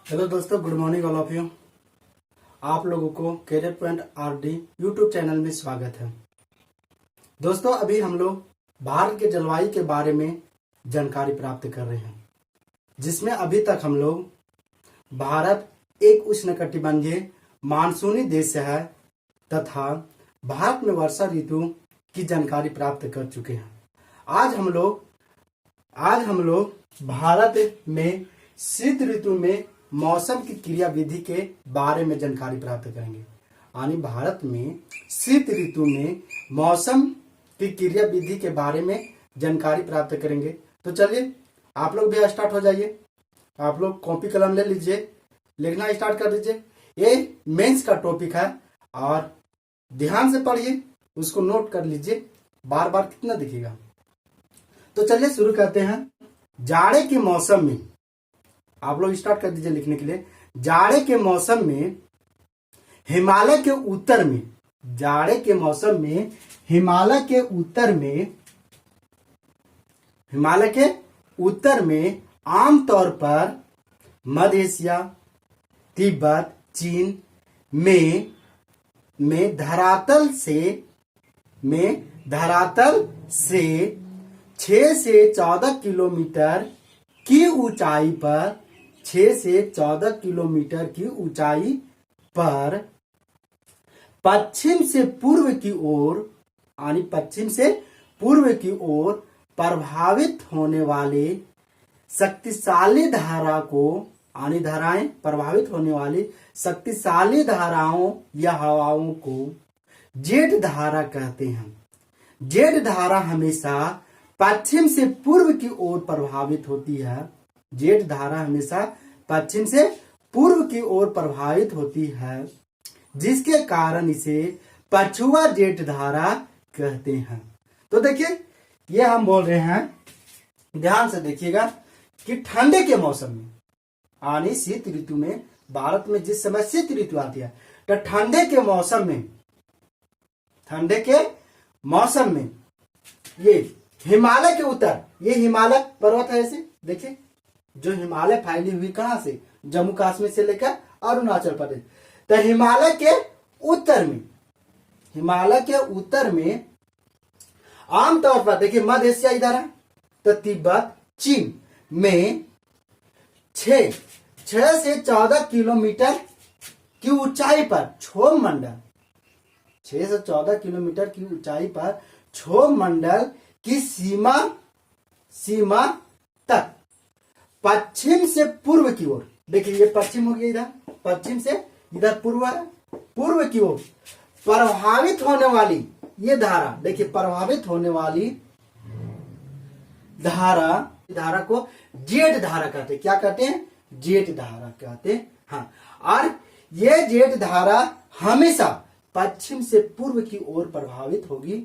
Hello दोस्तों, good morning all of you. आप लोगों को career point RD YouTube channel में स्वागत है। दोस्तों, अभी हम लोग भारत के जलवायु के बारे में जानकारी प्राप्त कर रहे हैं, जिसमें अभी तक हम लोग भारत एक उष्णकटिबंधीय मानसूनी देश है तथा भारत में वर्षा ऋतु की जानकारी प्राप्त कर चुके हैं। आज हम लोग भारत में शीत ऋतु में मौसम की क्रिया विधि के बारे में जानकारी प्राप्त करेंगे। यानी भारत में शीत ऋतु में मौसम की क्रिया विधि के बारे में जानकारी प्राप्त करेंगे। तो चलिए आप लोग भी स्टार्ट हो जाइए। आप लोग कॉपी कलम ले लीजिए, लिखना स्टार्ट कर दीजिए। ये मेंस का टॉपिक है और ध्यान से पढ़िए, उसको नोट कर लीजिए, बार बार कितना दिखेगा। तो चलिए शुरू करते हैं। जाड़े के मौसम में आप लोग स्टार्ट कर दीजिए लिखने के लिए। जाड़े के मौसम में हिमालय के उत्तर में, जाड़े के मौसम में हिमालय के उत्तर में आमतौर पर मध्य एशिया, तिब्बत, चीन में धरातल से 6 से 14 किलोमीटर की ऊंचाई पर 6 से 14 किलोमीटर की ऊंचाई पर पश्चिम से पूर्व की ओर प्रभावित होने वाले शक्तिशाली धारा को शक्तिशाली धाराओं या हवाओं को जेट धारा कहते हैं। जेट धारा हमेशा पश्चिम से पूर्व की ओर प्रभावित होती है। जेट धारा हमेशा पश्चिम से पूर्व की ओर प्रभावित होती है, जिसके कारण इसे पछुआ जेट धारा कहते हैं। तो देखिए, ये हम बोल रहे हैं, ध्यान से देखिएगा कि ठंडे के मौसम में यानी शीत ऋतु में, भारत में जिस समय शीत ऋतु आती है, तो ठंडे के मौसम में ये हिमालय के उत्तर, ये हिमालय पर्वत है, ऐसे देखिए जो हिमालय फैली हुई कहां से, जम्मू कश्मीर से लेकर अरुणाचल प्रदेश। तो हिमालय के उत्तर में आमतौर पर देखिए मध्य एशिया इधर है, तो तिब्बत, चीन में 6 से 14 किलोमीटर की ऊंचाई पर क्षोभ मंडल, 6 से 14 किलोमीटर की ऊंचाई पर क्षोभ मंडल की सीमा तक पश्चिम से पूर्व की ओर, देखिए ये पश्चिम हो गया, इधर पश्चिम से इधर पूर्व है, पूर्व की ओर प्रभावित होने वाली ये धारा, देखिए प्रभावित होने वाली धारा को जेट धारा कहते हैं। क्या कहते हैं? जेट धारा कहते हैं। हाँ, और ये जेट धारा हमेशा पश्चिम से पूर्व की ओर प्रभावित होगी,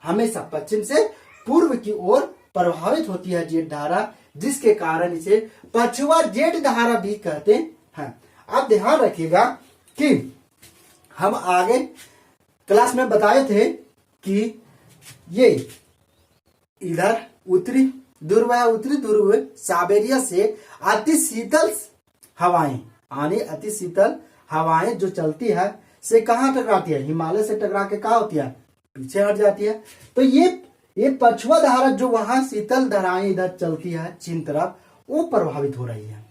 हमेशा पश्चिम से पूर्व की ओर प्रभावित होती है जेट धारा, जिसके कारण इसे पछुआ जेट धारा भी कहते हैं। अब ध्यान रखिएगा कि हम आगे क्लास में बताए थे कि ये इधर उत्तरी ध्रुव साइबेरिया से अति शीतल हवाएं जो चलती है से कहां टकराती है? हिमालय से टकरा के कहा होती है? पीछे हट जाती है। तो ये पछुआ धारा जो वहां शीतल धाराएं इधर चलती है चीन तरफ, वो प्रभावित हो रही है।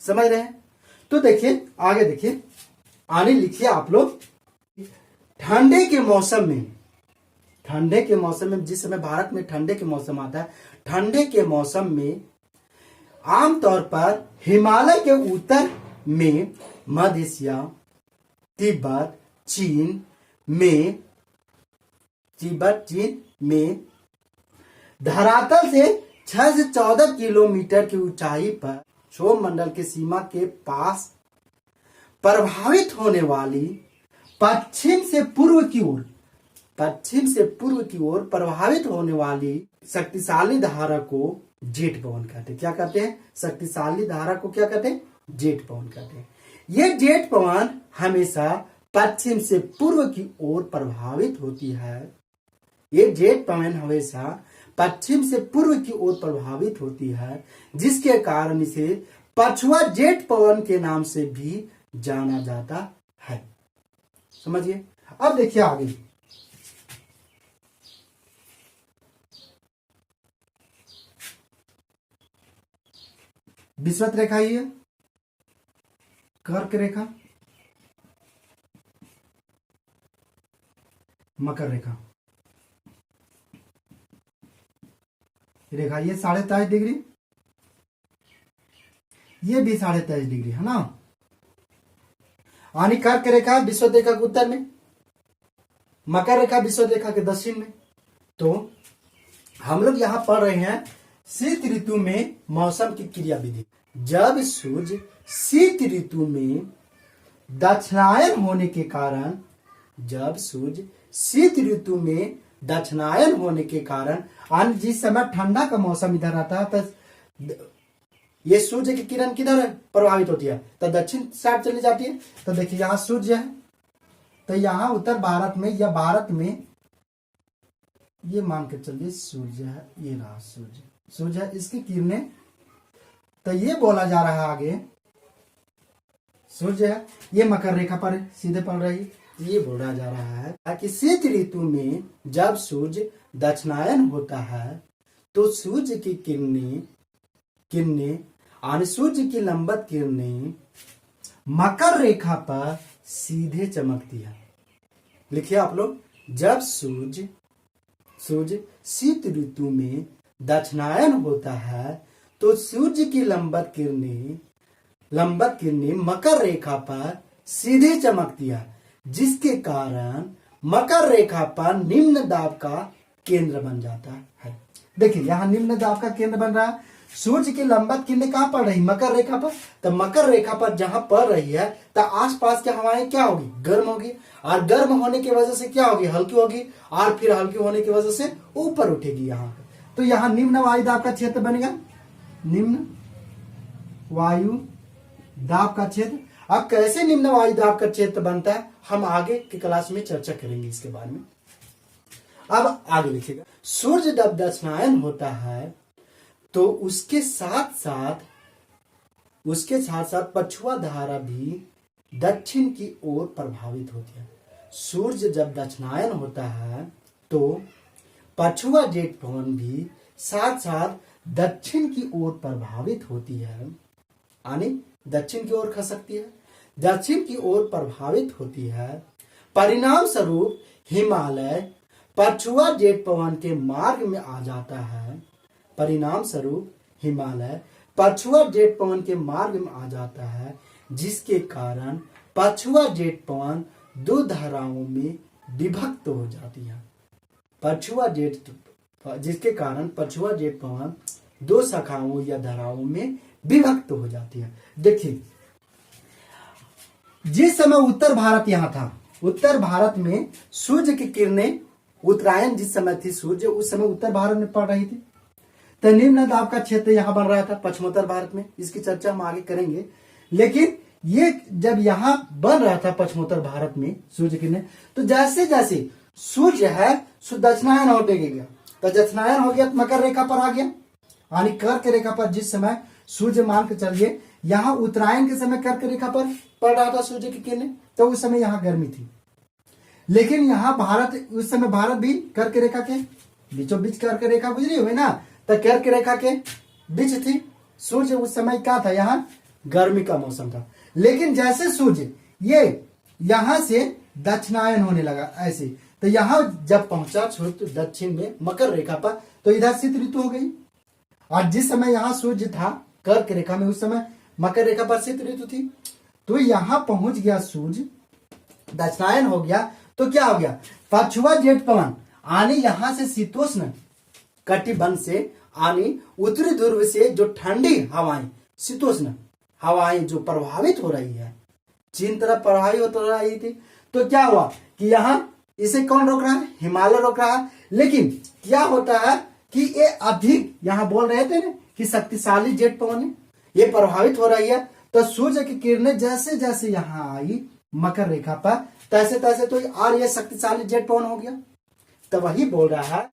समझ रहे हैं? तो देखिए आगे, देखिए आगे लिखिए आप लोग। ठंडे के मौसम में जिस समय भारत में ठंडे के मौसम आता है, ठंडे के मौसम में आमतौर पर हिमालय के उत्तर में मध्य एशिया, तिब्बत, चीन में धरातल से 6 से 14 किलोमीटर की ऊंचाई पर क्षोभ मंडल के सीमा के पास प्रभावित होने वाली पश्चिम से पूर्व की ओर प्रभावित होने वाली शक्तिशाली धारा को जेट पवन कहते हैं। क्या कहते हैं? शक्तिशाली धारा को क्या कहते हैं? जेट पवन कहते हैं। ये जेट पवन हमेशा पश्चिम से पूर्व की ओर प्रभावित होती है। ये जेट पवन हमेशा पश्चिम से पूर्व की ओर प्रभावित होती है, जिसके कारण इसे पछुआ जेठ पवन के नाम से भी जाना जाता है। समझिए। अब देखिए आगे, विषुवत रेखा ही है, कर्क रेखा, मकर रेखा, रेखा ये 23.5 डिग्री, ये भी 23.5 डिग्री है ना। यानी कर्क रेखा विषुवत रेखा के उत्तर में, मकर रेखा विषुवत रेखा के दक्षिण में। तो हम लोग यहां पढ़ रहे हैं शीत ऋतु में मौसम की क्रिया विधि। जब सूर्य शीत ऋतु में दक्षिणायन होने के कारण, जब सूर्य शीत ऋतु में दक्षिणायन होने के कारण, जिस समय ठंडा का मौसम इधर आता है तो ये सूर्य की किरण किधर प्रभावित होती है, तो दक्षिण साइड चली जाती है। तो देखिए यहां सूर्य है, तो यहां उत्तर भारत में या भारत में ये मान के चलिए सूर्य है, ये रहा सूर्य, सूर्य है, इसकी किरणें, तो ये बोला जा रहा है आगे सूर्य है, ये मकर रेखा पर सीधे पड़ रही, ये बोला जा रहा है कि शीत ऋतु में जब सूर्य दक्षिणायन होता है तो सूर्य की किरणें और सूर्य की लंबवत किरणें मकर रेखा पर सीधे चमकती है। लिखिए आप लोग, जब सूर्य शीत ऋतु में दक्षिणायन होता है तो सूर्य की लंबवत किरणें मकर रेखा पर सीधे चमकती है, जिसके कारण मकर रेखा पर निम्न दाब का केंद्र बन जाता है। देखिए यहां निम्न दाब का केंद्र बन रहा है, सूर्य की लंबवत किरणें कहां पड़ रही, मकर रेखा पर। तो मकर रेखा पर जहां पड़ रही है तो आसपास की हवाएं क्या होगी, गर्म होगी, और गर्म होने की वजह से क्या होगी, हल्की होगी, और फिर हल्की होने की वजह से ऊपर उठेगी यहाँ। तो यहाँ निम्न वायु दाब का क्षेत्र बनेगा, निम्न वायु दाब का क्षेत्र। अब कैसे निम्न वायु दाब का क्षेत्र बनता है हम आगे की क्लास में चर्चा करेंगे इसके बारे में। अब आगे लिखिएगा, सूर्य जब दक्षिणायन होता है तो उसके साथ साथ पछुआ धारा भी दक्षिण की ओर प्रभावित होती है। सूर्य जब दक्षिणायन होता है तो पछुआ जेठ पवन भी साथ साथ दक्षिण की ओर प्रभावित होती है, यानी दक्षिण की ओर खसकती है, दक्षिण की ओर प्रभावित होती है। परिणाम स्वरूप हिमालय पछुआ जेठ पवन के मार्ग में आ जाता है। परिणाम स्वरूप हिमालय पछुआ जेठ पवन के मार्ग में आ जाता है, जिसके कारण पछुआ जेठ पवन दो धाराओं में विभक्त हो जाती है। जिसके कारण पछुआ जेठ पवन दो शाखाओं या धाराओं में विभक्त हो जाती है। देखिए जिस समय उत्तर भारत यहां था, उत्तर भारत में सूर्य की किरणें उत्तरायण जिस समय थी सूर्य, उस समय उत्तर भारत में पड़ रही थी, तो निम्न दाब का क्षेत्र यहां बन रहा था पश्चिमोत्तर भारत में। इसकी चर्चा हम आगे करेंगे, लेकिन ये जब यहां बन रहा था पश्चिमोत्तर भारत में सूर्य किरणें, तो जैसे जैसे सूर्य है दक्षिणायन होते गया, तो दक्षिणायन हो गया तो मकर रेखा पर आ गया, यानी कर्क रेखा पर जिस समय सूर्य मान के चलिए यहां उत्तरायण के समय कर्क रेखा पर पड़ रहा था सूर्य की किरणें, तो उस समय यहां गर्मी थी। लेकिन यहां भारत, उस समय भारत भी कर्क रेखा के बीचों बीच कर्क रेखा गुजरी हुई ना, तो कर्क रेखा के बीच थी सूर्य, उस समय क्या था, यहां गर्मी का मौसम था। लेकिन जैसे सूर्य ये यहां से दक्षिणायन होने लगा ऐसे, तो यहां जब पहुंचा दक्षिण में मकर रेखा पर, तो इधर शीत ऋतु हो गई। और जिस समय यहां सूर्य था कर्क रेखा में, उस समय मकर रेखा पर शीत ऋतु थी। तो यहां पहुंच गया सूर्य, दक्षिणायन हो गया, तो क्या हो गया, पछुआ जेठ पवन आने यहां से शीतोष्ण कटिबंध से आने उत्तरी ध्रुव से जो ठंडी हवाएं, शीतोष्ण हवाएं जो प्रभावित हो रही है, चीन तरफ प्रभावित हो रही थी, तो क्या हुआ कि यहां इसे कौन रोक रहा है, हिमालय रोक रहा है। लेकिन क्या होता है कि ये अधिक, यहां बोल रहे थे ना कि शक्तिशाली जेट पवन है, ये प्रभावित हो रही है, तो सूर्य की किरणें जैसे जैसे यहां आई मकर रेखा पर, तैसे तैसे तो और ये शक्तिशाली जेट पवन हो गया। तो वही बोल रहा है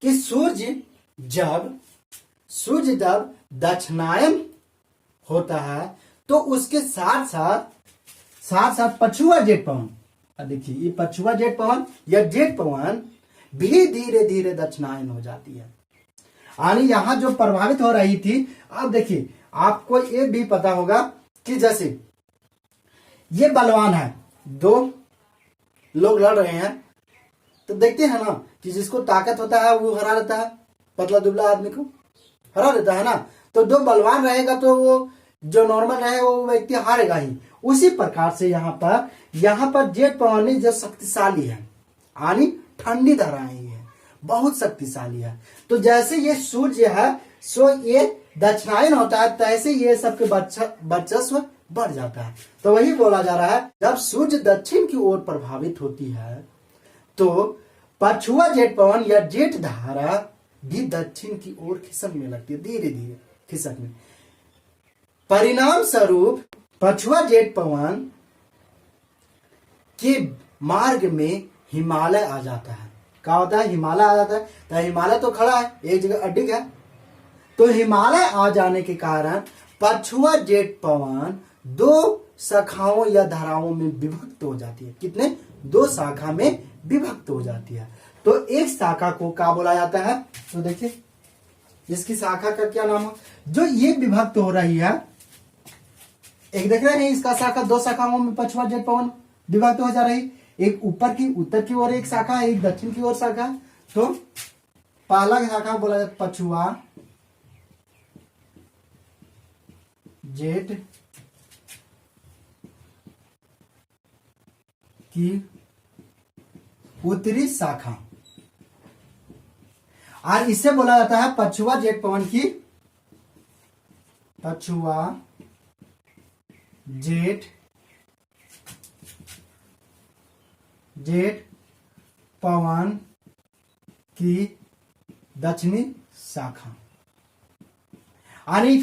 कि सूर्य जब दक्षिणायन होता है तो उसके साथ साथ पछुआ जेठ पवन, देखिए ये पछुआ जेठ पवन या जेठ पवन भी धीरे धीरे दक्षिणायन हो जाती है। यानी यहां जो प्रभावित हो रही थी, अब देखिए आपको ये भी पता होगा कि जैसे ये बलवान है, दो लोग लड़ रहे हैं तो देखते हैं ना कि जिसको ताकत होता है वो हरा लेता है, पतला दुबला आदमी को हरा लेता है ना। तो दो बलवान रहेगा तो वो जो नॉर्मल रहे वो व्यक्ति हारेगा ही। उसी प्रकार से यहाँ पर जेठ पवन जो शक्तिशाली है, यानी ठंडी धाराएं है, बहुत शक्तिशाली है। तो जैसे ये सूर्य है सो ये दक्षिणायन होता है, तैसे ये सबके वर्चस्व बढ़ जाता है। तो वही बोला जा रहा है, जब सूर्य दक्षिण की ओर प्रभावित होती है तो पछुआ जेठ पवन या जेठ धारा भी दक्षिण की ओर खिसकने लगती है, धीरे धीरे खिसकने। परिणाम स्वरूप पछुआ जेठ पवन के मार्ग में हिमालय आ जाता है। क्या होता है? हिमालय आ जाता है। तो हिमालय तो खड़ा है, एक जगह अडिग है, तो हिमालय आ जाने के कारण पछुआ जेठ पवन दो शाखाओं या धाराओं में विभक्त हो जाती है। कितने? दो शाखा में विभक्त हो जाती है। तो एक शाखा को क्या बोला जाता है? तो देखिए इसकी शाखा का क्या नाम है? जो ये विभक्त हो रही है, एक देख रहे हैं इसका शाखा, दो शाखाओं में पछुआ जेठ पवन विभक्त हो जा रही, एक ऊपर की उत्तर की ओर एक शाखा, एक दक्षिण की ओर शाखा। तो पहला शाखा बोला जाता है पछुआ जेठ की उत्तरी शाखा, और इसे बोला जाता है पछुआ जेठ पवन की, पछुआ जेठ पवन की दक्षिणी शाखा। यानी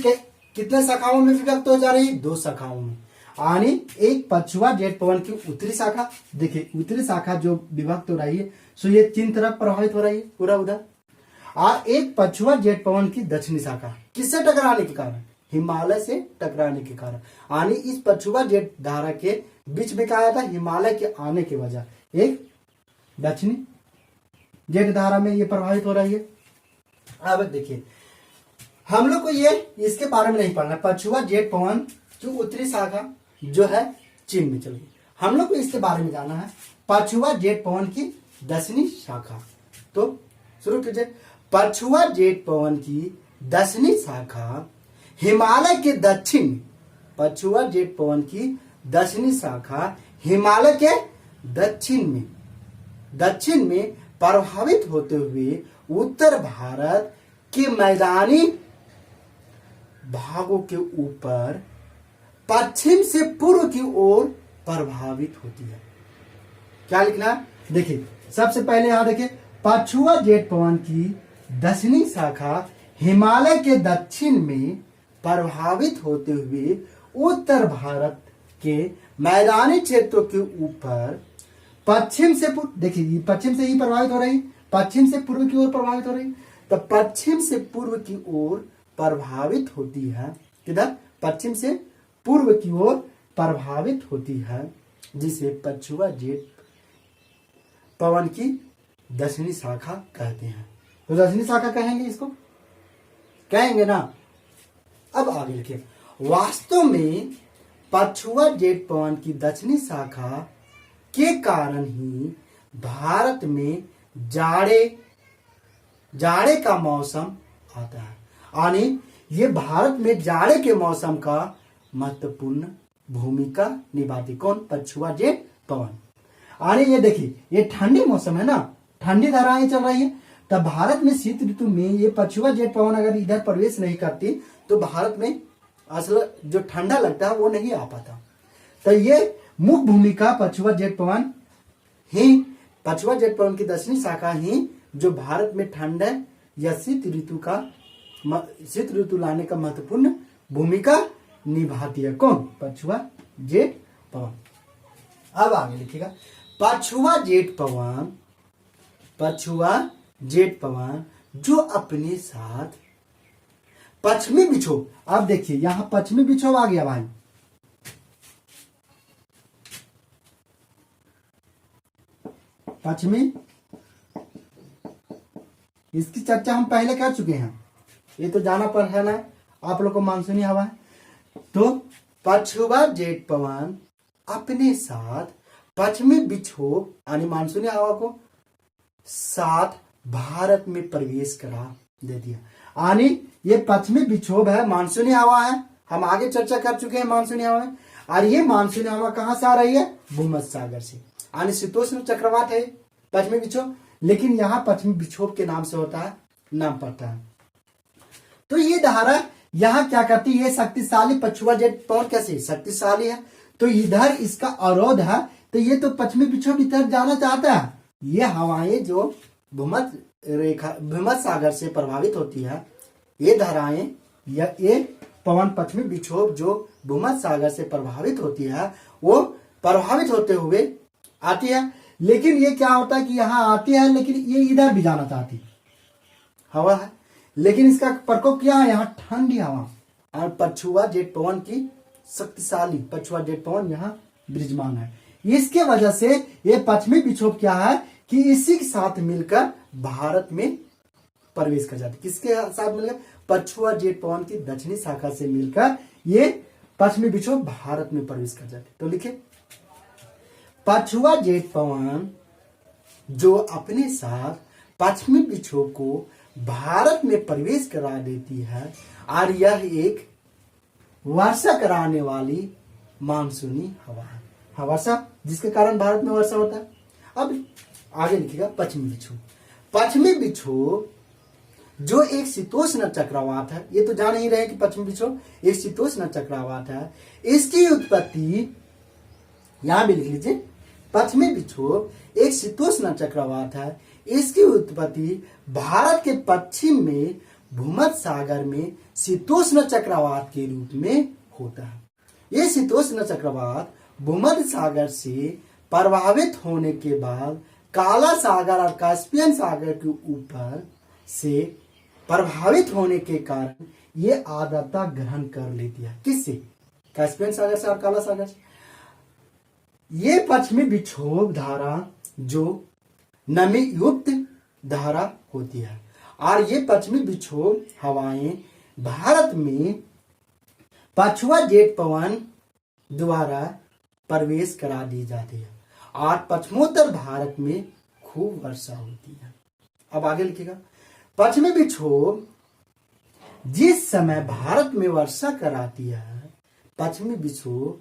कितने शाखाओं में विभक्त हो जा रही? दो शाखाओं में। यानी एक पछुआ जेठ पवन की उत्तरी शाखा, देखिए उत्तरी शाखा जो विभक्त हो रही है सो ये तीन तरफ प्रभावित हो रही है पूरा उधर, और एक पछुआ जेठ पवन की दक्षिणी शाखा किससे टकराने के कारण? हिमालय से टकराने के कारण। यानी इस पछुआ जेठ धारा के बीच में क्या आया था? हिमालय के आने की वजह एक दक्षिणी जेठ धारा में ये प्रभावित हो रही है। अब देखिए हम लोग को ये इसके बारे में नहीं पढ़ना, पछुआ जेठ पवन की उत्तरी शाखा जो है चीन में चल गई, हम लोग को इसके बारे में जाना है पछुआ जेठ पवन की दक्षिणी शाखा। तो शुरू कीजिए। पछुआ जेठ पवन की दक्षिणी शाखा हिमालय के दक्षिण में, पछुआ जेठ पवन की दक्षिणी शाखा हिमालय के दक्षिण में प्रभावित होते हुए उत्तर भारत के मैदानी भागों के ऊपर पश्चिम से पूर्व की ओर प्रभावित होती है। क्या लिखना है? देखिए सबसे पहले यहां देखिए, पछुआ जेठ पवन की दक्षिणी शाखा हिमालय के दक्षिण में प्रभावित होते हुए उत्तर भारत के मैदानी क्षेत्रों के ऊपर पश्चिम से पूर्व, देखिए पश्चिम से ही प्रभावित हो रही, पश्चिम से पूर्व की ओर प्रभावित हो रही, तो पश्चिम से पूर्व की ओर प्रभावित होती है। किधर? पश्चिम से पूर्व की ओर प्रभावित होती है, जिसे पछुआ जेठ पवन की दक्षिणी शाखा कहते हैं। तो दक्षिणी शाखा कहेंगे, इसको कहेंगे ना। अब आगे लिखिए, वास्तव में पछुआ जेठ पवन की दक्षिणी शाखा के कारण ही भारत में जाड़े का मौसम आता है। यानी ये भारत में जाड़े के मौसम का महत्वपूर्ण भूमिका निभाती। कौन? पछुआ जेठ पवन। यानी ये देखिए ये ठंडी मौसम है ना, ठंडी धाराएं चल रही है, तब भारत में शीत ऋतु में ये पछुआ जेठ पवन अगर इधर प्रवेश नहीं करती तो भारत में असल जो ठंडा लगता है वो नहीं आ पाता। तो ये मुख्य भूमिका पछुआ जेठ पवन की दक्षिणी शाखा ही जो भारत में ठंड या शीत ऋतु लाने का महत्वपूर्ण भूमिका निभाती है। कौन? पछुआ जेठ पवन। अब आगे लिखिएगा, पछुआ जेठ पवन जो अपने साथ पश्चिमी विक्षोभ, अब देखिए यहां पश्चिमी विक्षोभ आ गया भाई। पश्चिमी, इसकी चर्चा हम पहले कर चुके हैं, ये तो जाना पर है ना आप लोग को। मानसूनी हवा है तो पछुआ जेट पवन अपने साथ पश्चिमी विक्षोभ यानी मानसूनी हवा को साथ भारत में प्रवेश करा दे दिया। यानी ये पश्चिमी विक्षोभ है, मानसूनी हवा है, हम आगे चर्चा कर चुके हैं मानसूनी हवा में। और ये मानसूनी हवा कहां से आ रही है? भूमध्य सागर से, यानी शीतोष्ण चक्रवात है पश्चिमी विक्षोभ, लेकिन यहां पश्चिमी विक्षोभ के नाम से होता है, नाम पड़ता है। तो ये धारा यहां क्या करती है? ये शक्तिशाली पछुआ जेट पवन कैसे शक्तिशाली है, तो इधर इसका अवरोध है, तो ये तो पश्चिमी विक्षोभ की तरफ जाना चाहता है। ये हवाएं जो भूमध्य सागर से प्रभावित होती है, ये धाराएं या ये पवन पश्चिमी विक्षोभ जो भूमध्य सागर से प्रभावित होती है, वो प्रभावित होते हुए आती है। लेकिन ये क्या होता है कि यहाँ आती है, लेकिन ये इधर भी जाना चाहती हवा है, लेकिन इसका प्रकोप क्या है? यहाँ ठंडी हवा और पछुआ जेट पवन की शक्तिशाली पछुआ जेट पवन यहाँ विराजमान है। इसके वजह से ये पश्चिमी विक्षोभ क्या है कि इसी के साथ मिलकर भारत में प्रवेश कर जाती। किसके साथ मिलकर? पछुआ जेट पवन की दक्षिणी शाखा से मिलकर ये पश्चिमी विक्षोभ भारत में प्रवेश कर जाती। तो लिखे पछुआ जेट पवन जो अपने साथ पश्चिमी विक्षोभ को भारत में प्रवेश करा देती है, और यह एक वर्षा कराने वाली मानसूनी हवा है। हाँ, वर्षा जिसके कारण भारत में वर्षा होता है। अब आगे लिखिएगा पश्चिमी विक्षोभ। पश्चिमी विक्षोभ जो एक शीतोष्ण चक्रवात है, ये तो जान ही रहे कि पश्चिमी विक्षोभ एक शीतोष्ण चक्रवात है। इसकी उत्पत्ति यहां भी लिख लीजिए, पश्चिमी विक्षोभ एक शीतोष्ण चक्रवात है। इसकी उत्पत्ति भारत के पश्चिम में भूमध्य सागर में शीतोष्ण चक्रवात के रूप में होता है। ये शीतोष्ण चक्रवात भूमध्य सागर से प्रभावित होने के बाद काला सागर और कास्पियन सागर के ऊपर से प्रभावित होने के कारण ये आर्द्रता ग्रहण कर लेती है। किससे? कास्पियन सागर से और काला सागर से। ये पश्चिमी विक्षोभ धारा जो नमी युक्त धारा होती है, और ये पश्चिमी विक्षोभ हवाएं भारत में पछुआ जेट पवन द्वारा प्रवेश करा दी जाती है, और पश्चिमोत्तर भारत में खूब वर्षा होती है। अब आगे लिखिएगा, पश्चिमी विक्षोभ जिस समय भारत में वर्षा कराती है, पश्चिमी विक्षोभ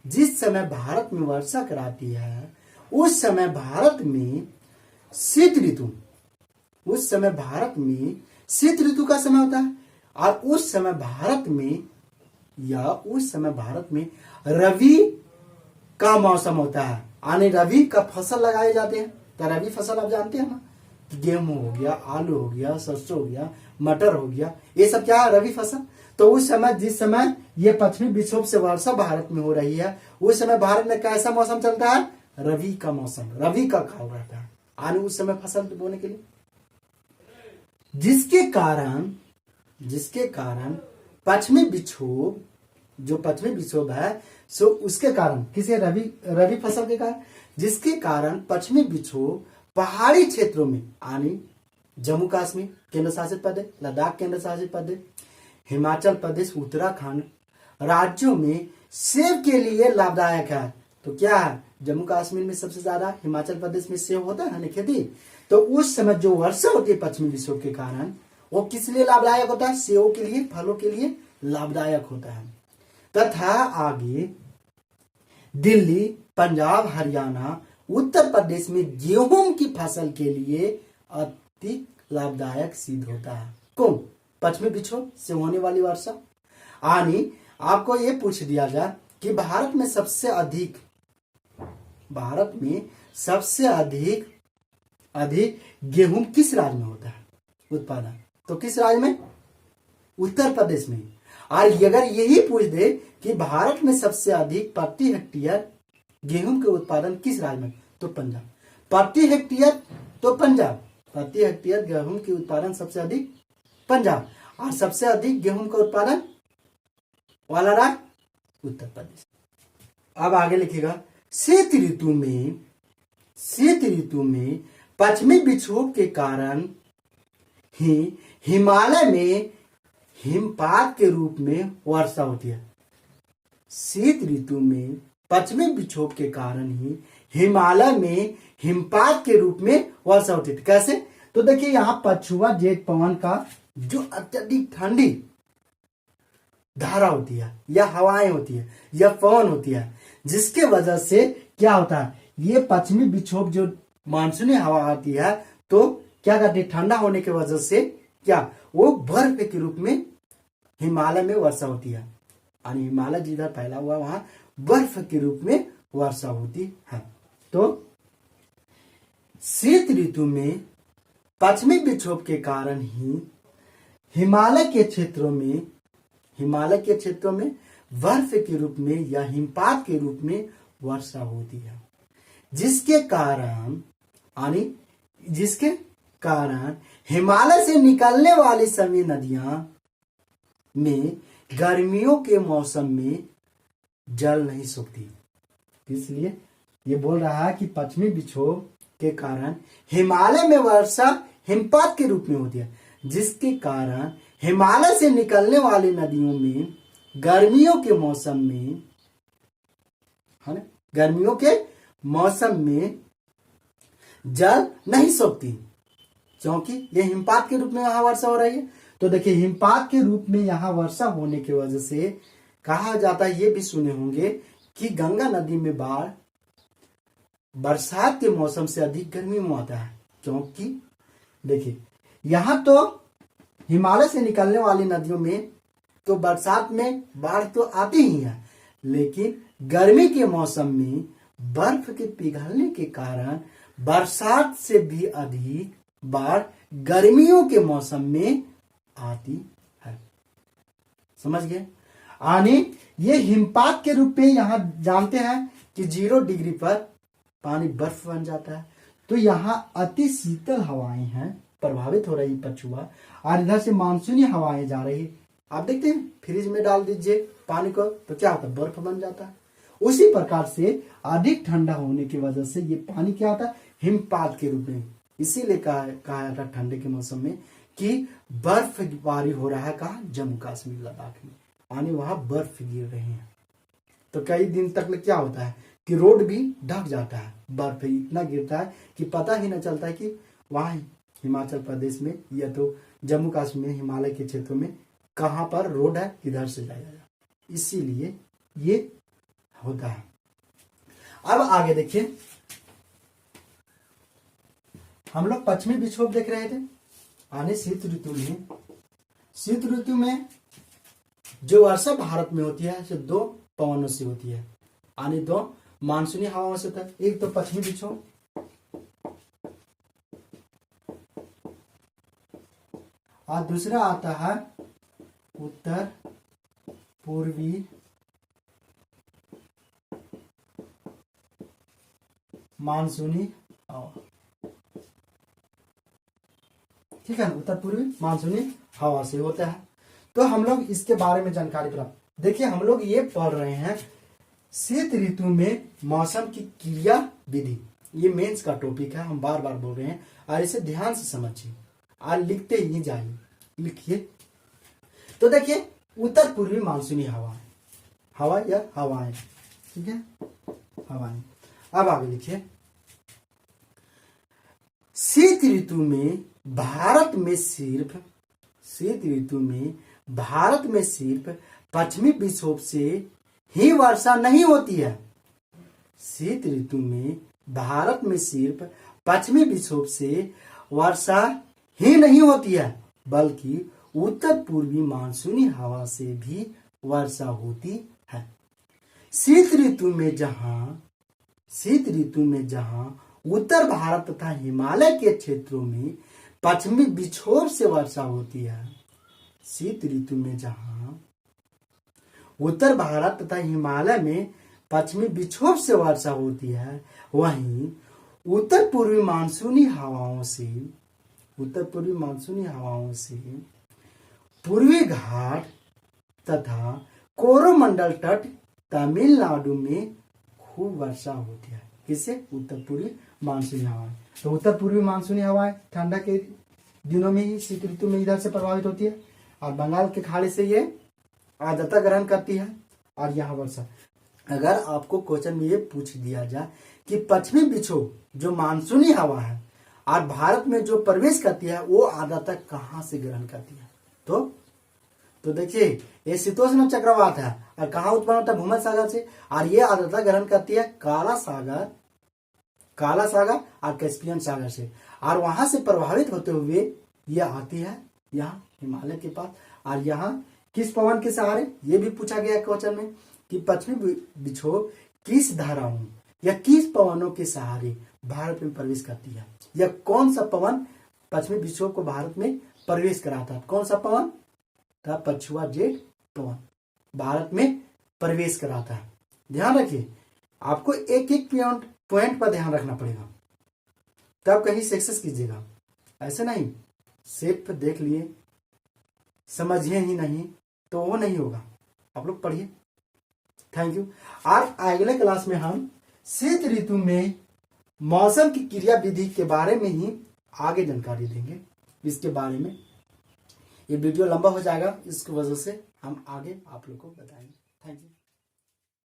जिस समय भारत में वर्षा कराती है, उस समय भारत में शीत ऋतु, उस समय भारत में शीत ऋतु का समय होता है, और उस समय भारत में या उस समय भारत में रवि का मौसम होता है, यानी रवि का फसल लगाए जाते हैं। तो रवि फसल आप जानते हैं ना, गेहूं हो गया, आलू हो गया, सरसों हो गया, मटर हो गया, ये सब क्या है? रवि फसल। तो उस समय जिस समय ये पश्चिमी विक्षोभ से वर्षा भारत में हो रही है, उस समय भारत में कैसा मौसम चलता है? रवि का मौसम, रवि का काल रहता है, यानी उस समय फसल बोने के लिए, जिसके कारण पश्चिमी विक्षोभ जो पश्चिमी विक्षोभ है, सो उसके कारण किसे? रवि फसल के कारण, जिसके कारण पश्चिमी विक्षोभ पहाड़ी क्षेत्रों में, यानी जम्मू कश्मीर केंद्र शासित प्रदेश, लद्दाख केंद्र शासित प्रदेश, हिमाचल प्रदेश, उत्तराखंड राज्यों में सेब के लिए लाभदायक है। तो क्या है? जम्मू कश्मीर में सबसे ज्यादा, हिमाचल प्रदेश में सेब होता है ना खेती। तो उस समय जो वर्षा होती है पश्चिमी विक्षोभ के कारण, वो किस लिए लाभदायक होता है? सेबों के लिए, फलों के लिए लाभदायक होता है। तथा आगे दिल्ली, पंजाब, हरियाणा, उत्तर प्रदेश में गेहूं की फसल के लिए अति लाभदायक सिद्ध होता है। कौन? पश्चिमी विक्षोभ से होने वाली वर्षा। यानी आपको ये पूछ दिया जाए कि भारत में सबसे अधिक गेहूं किस राज्य में होता है उत्पादन? तो किस राज्य में? उत्तर प्रदेश में। और अगर यही पूछ दे कि भारत में सबसे अधिक प्रति हेक्टेयर गेहूं के उत्पादन किस राज्य में? तो पंजाब। प्रति हेक्टेयर गेहूं के उत्पादन सबसे अधिक पंजाब। और सबसे अधिक गेहूं का उत्पादन वाला राज्य उत्तर प्रदेश। अब आगे लिखेगा शीत ऋतु में पश्चिमी विक्षोभ के कारण ही हिमालय में हिमपात के रूप में वर्षा होती है। शीत ऋतु में पश्चिमी विक्षोभ के कारण ही हिमालय में हिमपात के रूप में वर्षा होती थी। कैसे? तो देखिए यहाँ पछुआ जेट पवन का जो अत्यधिक ठंडी धारा होती है या हवाएं होती है या पवन होती है, जिसके वजह से क्या होता है, ये पश्चिमी विक्षोभ जो मानसूनी हवा आती है तो क्या करती है, ठंडा होने की वजह से क्या वो बर्फ के रूप में हिमालय में वर्षा होती है। और हिमालय जिधर फैला हुआ वहां बर्फ के रूप में वर्षा होती है। तो शीत ऋतु में पश्चिमी विक्षोभ के कारण ही हिमालय के क्षेत्रों में बर्फ के रूप में या हिमपात के रूप में वर्षा होती है, जिसके कारण हिमालय से निकलने वाली सभी नदियां में गर्मियों के मौसम में जल नहीं सूखती। इसलिए ये बोल रहा है कि पश्चिमी विक्षोभ के कारण हिमालय में वर्षा हिमपात के रूप में होती है, जिसके कारण हिमालय से निकलने वाली नदियों में गर्मियों के मौसम में जल नहीं सूखती, क्योंकि ये हिमपात के रूप में यहाँ वर्षा हो रही है। तो देखिए हिमपात के रूप में यहाँ वर्षा होने की वजह से कहा जाता है, ये भी सुने होंगे कि गंगा नदी में बाढ़ बरसात के मौसम से अधिक गर्मी में आता है। क्योंकि देखिए यहाँ तो हिमालय से निकलने वाली नदियों में तो बरसात में बाढ़ तो आती ही है, लेकिन गर्मी के मौसम में बर्फ के पिघलने के कारण बरसात से भी अधिक बाढ़ गर्मियों के मौसम में आती है। समझ गए? यानी ये हिमपात के रूप में यहां जानते हैं कि 0 डिग्री पर पानी बर्फ बन जाता है। तो यहाँ अति शीतल हवाएं हैं, प्रभावित हो रही पछुआ, और इधर से मानसूनी हवाएं जा रही। आप देखते हैं फ्रिज में डाल दीजिए पानी को तो क्या होता है, बर्फ बन जाता है। उसी प्रकार से अधिक ठंडा होने की वजह से ये पानी क्या होता है, हिमपात के रूप में। इसीलिए कहा जाता है ठंडे के मौसम में कि बर्फबारी हो रहा है। कहा? जम्मू कश्मीर लद्दाख में, यानी वहां बर्फ गिर रहे हैं। तो कई दिन तक क्या होता है कि रोड भी ढक जाता है, बर्फ इतना गिरता है कि पता ही न चलता है कि वहां हिमाचल प्रदेश में या तो जम्मू कश्मीर हिमालय के क्षेत्रों में कहां पर रोड है, किधर से जाया जाए। इसीलिए ये होता है। अब आगे देखिए, हम लोग पश्चिमी विक्षोभ देख रहे थे। आने शीत ऋतु में जो वर्षा भारत में होती है जो 2 पवनों से होती है, यानी 2 मानसूनी हवाओं से होता है। एक तो पश्चिमी विक्षोभ और दूसरा आता है उत्तर पूर्वी मानसूनी हवा। ठीक है, उत्तर पूर्वी मानसूनी हवा से होता है। तो हम लोग इसके बारे में जानकारी प्राप्त, देखिए हम लोग ये पढ़ रहे हैं शीत ऋतु में मौसम की क्रिया विधि। ये मेंस का टॉपिक है, हम बार बार बोल रहे हैं, और इसे ध्यान से समझिए और लिखते ही जाइए। लिखिए तो देखिए उत्तर पूर्वी मानसूनी हवा या हवाएं, ठीक है, हवाएं। अब आगे लिखिए, शीत ऋतु में भारत में सिर्फ पश्चिमी विक्षोभ से ही वर्षा नहीं होती है। शीत ऋतु में भारत में सिर्फ पश्चिमी विक्षोभ से वर्षा ही नहीं होती है, बल्कि उत्तर पूर्वी मानसूनी हवा से भी वर्षा होती है। शीत ऋतु में जहां उत्तर भारत तथा हिमालय के क्षेत्रों में पश्चिमी विक्षोभ से वर्षा होती है। शीत ऋतु में जहां उत्तर भारत तथा हिमालय में पश्चिमी विक्षोभ से वर्षा होती है, वहीं उत्तर पूर्वी मानसूनी हवाओं से पूर्वी घाट तथा कोरोमंडल तट तमिलनाडु में खूब वर्षा होती है। किससे? उत्तर पूर्वी मानसूनी हवाएं। तो उत्तर पूर्वी मानसूनी हवाएं ठंडा के दिनों में ही शीत ऋतु में इधर से प्रभावित होती है और बंगाल के खाड़ी से ये आर्द्रता ग्रहण करती है और यहाँ वर्षा। अगर आपको क्वेश्चन में ये पूछ दिया जाए कि पश्चिमी विक्षोभ जो मानसूनी हवा है और भारत में जो प्रवेश करती है वो आर्द्रता कहाँ से ग्रहण करती है? तो देखिए ये शीतोष्ण चक्रवात है और कहाँ उत्पन्न होता है? भूमध्य सागर से। और ये आर्द्रता ग्रहण करती है काला सागर और कैस्पियन सागर से और वहां से प्रभावित होते हुए ये आती है यहाँ हिमालय के पास। और यहाँ किस पवन के सहारे? ये भी पूछा गया क्वेश्चन में कि पश्चिमी विक्षोभ किस धाराओं या किस पवनों के सहारे भारत में प्रवेश करती है? या कौन सा पवन पश्चिमी विक्षोभ को भारत में प्रवेश कराता है? कौन सा पवन था? पछुआ जेट पवन भारत में प्रवेश कराता है। ध्यान रखिए, आपको एक एक पॉइंट पर ध्यान रखना पड़ेगा, तब कहीं सक्सेस कीजिएगा। ऐसे नहीं सिर्फ देख लिए समझिए ही नहीं तो वो नहीं होगा। आप लोग पढ़िए। Thank you. और अगले क्लास में हम शीत ऋतु में मौसम की क्रिया विधि के बारे में ही आगे जानकारी देंगे। इसके बारे में ये वीडियो लंबा हो जाएगा, इसकी वजह से हम आगे आप लोग को बताएंगे। Thank you.